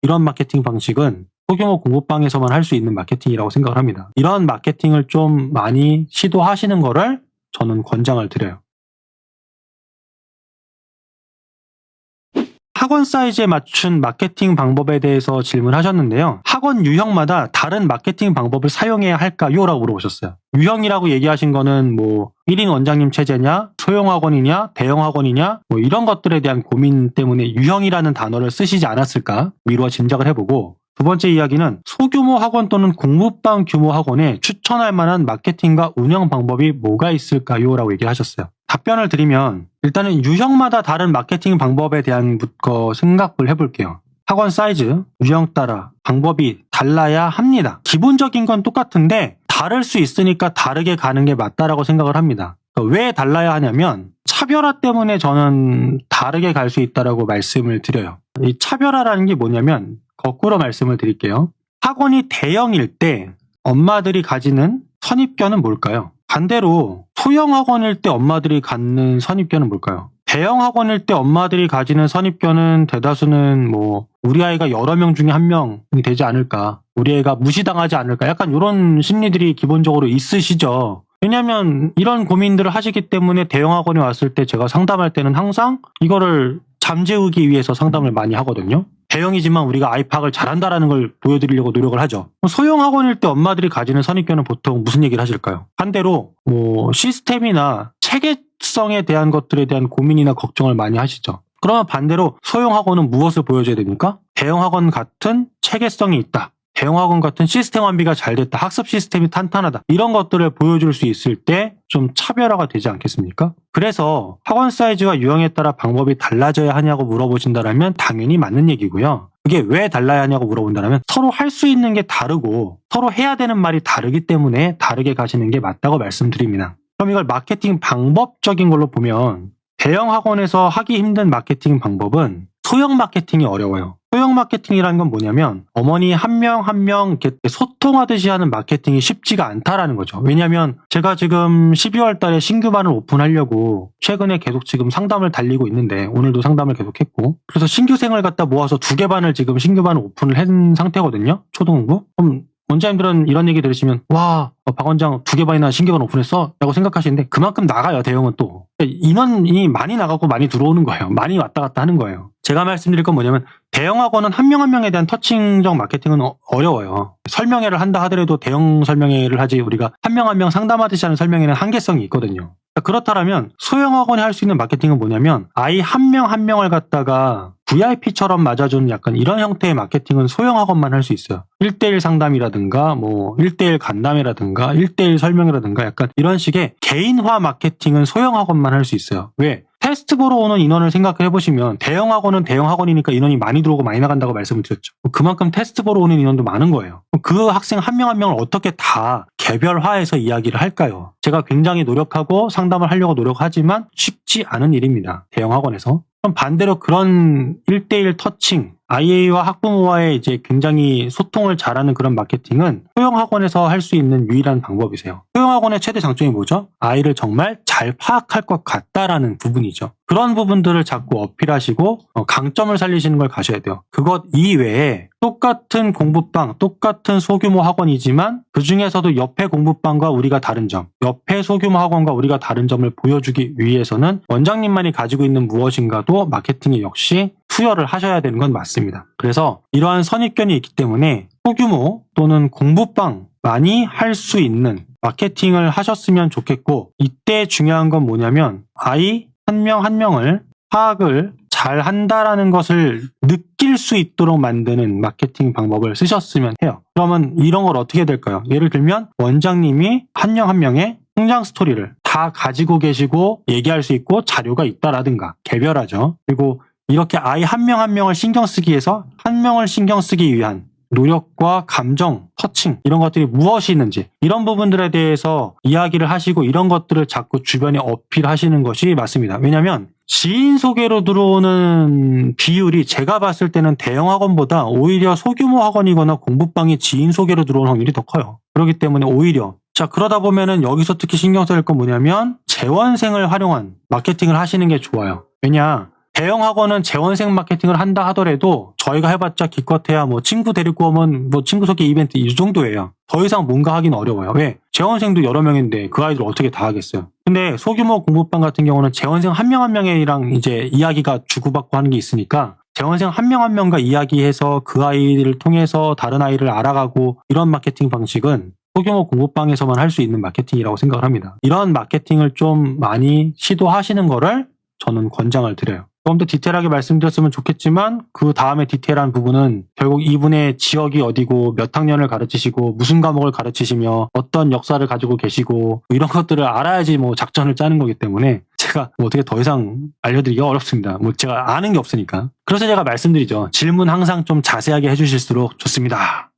이런 마케팅 방식은 소규모 공부방에서만 할 수 있는 마케팅이라고 생각을 합니다. 이런 마케팅을 좀 많이 시도하시는 거를 저는 권장을 드려요. 학원 사이즈에 맞춘 마케팅 방법에 대해서 질문하셨는데요. 학원 유형마다 다른 마케팅 방법을 사용해야 할까요? 라고 물어보셨어요. 유형이라고 얘기하신 거는 1인 원장님 체제냐, 소형 학원이냐, 대형 학원이냐, 이런 것들에 대한 고민 때문에 유형이라는 단어를 쓰시지 않았을까 미루어 짐작을 해보고, 두 번째 이야기는 소규모 학원 또는 공부방 규모 학원에 추천할 만한 마케팅과 운영 방법이 뭐가 있을까요? 라고 얘기하셨어요. 답변을 드리면 일단은 유형마다 다른 마케팅 방법에 대한 생각을 해볼게요. 학원 사이즈, 유형 따라 방법이 달라야 합니다. 기본적인 건 똑같은데 다를 수 있으니까 다르게 가는 게 맞다라고 생각을 합니다. 왜 달라야 하냐면 차별화 때문에 저는 다르게 갈 수 있다라고 말씀을 드려요. 이 차별화라는 게 뭐냐면 거꾸로 말씀을 드릴게요. 학원이 대형일 때 엄마들이 가지는 선입견은 뭘까요? 반대로 소형 학원일 때 엄마들이 갖는 선입견은 뭘까요? 대형 학원일 때 엄마들이 가지는 선입견은 대다수는 우리 아이가 여러 명 중에 한 명이 되지 않을까, 우리 애가 무시당하지 않을까, 약간 이런 심리들이 기본적으로 있으시죠. 왜냐하면 이런 고민들을 하시기 때문에 대형 학원에 왔을 때 제가 상담할 때는 항상 이거를 잠재우기 위해서 상담을 많이 하거든요. 대형이지만 우리가 아이 파악을 잘한다라는 걸 보여드리려고 노력을 하죠. 소형 학원일 때 엄마들이 가지는 선입견은 보통 무슨 얘기를 하실까요? 반대로 시스템이나 체계성에 대한 것들에 대한 고민이나 걱정을 많이 하시죠. 그러면 반대로 소형 학원은 무엇을 보여줘야 됩니까? 대형 학원 같은 체계성이 있다, 대형 학원 같은 시스템 완비가 잘 됐다, 학습 시스템이 탄탄하다, 이런 것들을 보여줄 수 있을 때 좀 차별화가 되지 않겠습니까? 그래서 학원 사이즈와 유형에 따라 방법이 달라져야 하냐고 물어보신다면 당연히 맞는 얘기고요. 그게 왜 달라야 하냐고 물어본다면 서로 할 수 있는 게 다르고 서로 해야 되는 말이 다르기 때문에 다르게 가시는 게 맞다고 말씀드립니다. 그럼 이걸 마케팅 방법적인 걸로 보면 대형 학원에서 하기 힘든 마케팅 방법은 소형 마케팅이 어려워요. 소형 마케팅이라는 건 뭐냐면 어머니 한 명 한 명 이렇게 소통하듯이 하는 마케팅이 쉽지가 않다라는 거죠. 왜냐하면 제가 지금 12월 달에 신규반을 오픈하려고 최근에 계속 지금 상담을 달리고 있는데, 오늘도 상담을 계속했고, 그래서 신규생을 갖다 모아서 2개 반을 지금 신규반을 오픈을 한 상태거든요. 초등부. 그럼 원장님들은 이런 얘기 들으시면 박 원장 2개 반이나 신규반 오픈했어? 라고 생각하시는데 그만큼 나가요. 대형은 또 인원이 많이 나가고 많이 들어오는 거예요. 많이 왔다 갔다 하는 거예요. 제가 말씀드릴 건 뭐냐면 대형 학원은 한 명 한 명에 대한 터칭적 마케팅은 어려워요. 설명회를 한다 하더라도 대형 설명회를 하지 우리가 한 명 한 명 상담하듯이 하는 설명회는 한계성이 있거든요. 그렇다면 소형 학원이 할 수 있는 마케팅은 뭐냐면 아이 한 명 한 명을 갖다가 VIP처럼 맞아주는 약간 이런 형태의 마케팅은 소형 학원만 할 수 있어요. 1대1 상담이라든가 1대1 간담회라든가 1대1 설명이라든가 약간 이런 식의 개인화 마케팅은 소형 학원만 할 수 있어요. 왜? 테스트 보러 오는 인원을 생각해 보시면 대형 학원은 대형 학원이니까 인원이 많이 들어오고 많이 나간다고 말씀을 드렸죠. 그만큼 테스트 보러 오는 인원도 많은 거예요. 그 학생 한 명 한 명을 어떻게 다 개별화해서 이야기를 할까요? 제가 굉장히 노력하고 상담을 하려고 노력하지만 쉽지 않은 일입니다. 대형 학원에서. 그럼 반대로 그런 1대1 터칭, IA와 학부모와의 이제 굉장히 소통을 잘하는 그런 마케팅은 소형 학원에서 할 수 있는 유일한 방법이세요. 소형 학원의 최대 장점이 뭐죠? 아이를 정말 잘 파악할 것 같다라는 부분이죠. 그런 부분들을 자꾸 어필하시고 강점을 살리시는 걸 가셔야 돼요. 그것 이외에 똑같은 공부방, 똑같은 소규모 학원이지만 그 중에서도 옆에 공부방과 우리가 다른 점, 옆에 소규모 학원과 우리가 다른 점을 보여주기 위해서는 원장님만이 가지고 있는 무엇인가도 마케팅에 역시 투여를 하셔야 되는 건 맞습니다. 그래서 이러한 선입견이 있기 때문에 소규모 또는 공부방 많이 할 수 있는 마케팅을 하셨으면 좋겠고, 이때 중요한 건 뭐냐면 아이 한 명 한 명을 파악을 잘 한다라는 것을 느낄 수 있도록 만드는 마케팅 방법을 쓰셨으면 해요. 그러면 이런 걸 어떻게 될까요? 예를 들면 원장님이 한 명 한 명의 성장 스토리를 다 가지고 계시고 얘기할 수 있고 자료가 있다라든가 개별하죠. 그리고 이렇게 아이 한 명 한 명을 신경 쓰기 위해서 한 명을 신경 쓰기 위한 노력과 감정, 터칭 이런 것들이 무엇이 있는지 이런 부분들에 대해서 이야기를 하시고 이런 것들을 자꾸 주변에 어필하시는 것이 맞습니다. 왜냐하면 지인 소개로 들어오는 비율이 제가 봤을 때는 대형 학원보다 오히려 소규모 학원이거나 공부방이 지인 소개로 들어오는 확률이 더 커요. 그렇기 때문에 오히려 그러다 보면은 여기서 특히 신경 써야 할 건 뭐냐면 재원생을 활용한 마케팅을 하시는 게 좋아요. 왜냐? 대형 학원은 재원생 마케팅을 한다 하더라도 저희가 해봤자 기껏해야 뭐 친구 데리고 오면 뭐 친구 소개 이벤트 이 정도예요. 더 이상 뭔가 하기는 어려워요. 왜? 재원생도 여러 명인데 그 아이들 어떻게 다 하겠어요. 근데 소규모 공부방 같은 경우는 재원생 한 명 한 명이랑 이제 이야기가 주고받고 하는 게 있으니까 재원생 한 명 한 명과 이야기해서 그 아이를 통해서 다른 아이를 알아가고 이런 마케팅 방식은 소규모 공부방에서만 할 수 있는 마케팅이라고 생각을 합니다. 이런 마케팅을 좀 많이 시도하시는 거를 저는 권장을 드려요. 조금 더 디테일하게 말씀드렸으면 좋겠지만 그 다음에 디테일한 부분은 결국 이분의 지역이 어디고 몇 학년을 가르치시고 무슨 과목을 가르치시며 어떤 역사를 가지고 계시고 이런 것들을 알아야지 뭐 작전을 짜는 거기 때문에 제가 뭐 어떻게 더 이상 알려드리기가 어렵습니다. 뭐 제가 아는 게 없으니까. 그래서 제가 말씀드리죠. 질문 항상 좀 자세하게 해주실수록 좋습니다.